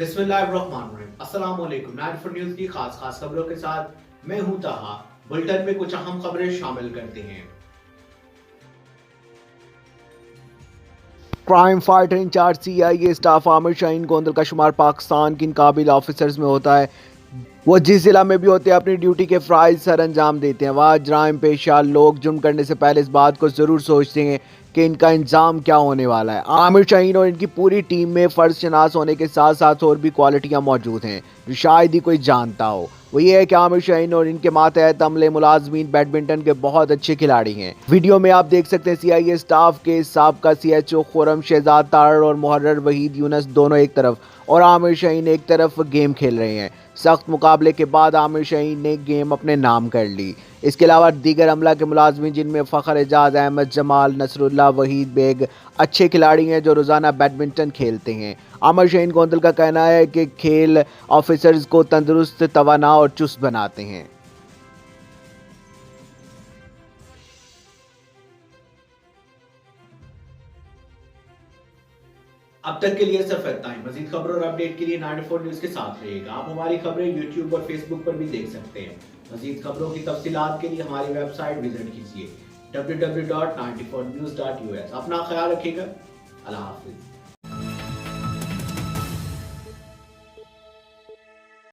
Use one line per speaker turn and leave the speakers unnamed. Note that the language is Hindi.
बिस्मिल्लाहिर्रहमानिर्रहीम। अस्सलाम वालेकुम। 94 न्यूज़ की खास खबरों के साथ मैं हूं ताहा। बुलेटिन में कुछ अहम खबरें शामिल करते हैं।
Crime fighter in charge CIA staff Aamir Shaheen Gondal का शुमार पाकिस्तान के इन काबिल ऑफिसर्स में होता है। वो जिस जिला में भी होते हैं अपनी ड्यूटी के फ़राइज़ सर अंजाम देते हैं। वहाँ जराइम पेशा लोग जुर्म करने से पहले इस बात को ज़रूर सोचते हैं कि इनका इंजाम क्या होने वाला है। आमिर शाहीन और इनकी पूरी टीम में फ़र्ज शनास होने के साथ साथ और भी क्वालिटियाँ मौजूद हैं जो शायद ही कोई जानता हो। वो ये है कि आमिर शाहीन और इनके मातहत अमले मुलाजमीन बैडमिंटन के बहुत अच्छे खिलाड़ी हैं। वीडियो में आप देख सकते हैं CIA स्टाफ के साबका CHO खुरम शहजाद तारड़ और मुहर्रर वहीद यूनस दोनों एक तरफ और आमिर शाहीन एक तरफ गेम खेल रहे हैं। सख्त मुकाबले के बाद आमिर शाहीन ने गेम अपने नाम कर ली। इसके अलावा दीगर अमला के मुलाजमीन जिनमें फ़खर एजाज, अहमद जमाल, नसरुल्लाह, वहीद बेग अच्छे खिलाड़ी हैं जो रोज़ाना बैडमिंटन खेलते हैं। आमिर शाहीन गोंदल का कहना है कि खेल ऑफिसर्स को तंदुरुस्त, तवाना और चुस्त बनाते हैं।
अब तक के लिए सिर्फ इतना ही। मजीद खबरों और अपडेट के लिए 94 न्यूज़ के साथ रहिएगा। आप हमारी खबरें YouTube और Facebook पर भी देख सकते हैं। मजीद खबरों की तफसीलात के लिए हमारी वेबसाइट विजिट कीजिए www.94news.us। अपना ख्याल रखिएगा। अल्लाह हाफिज।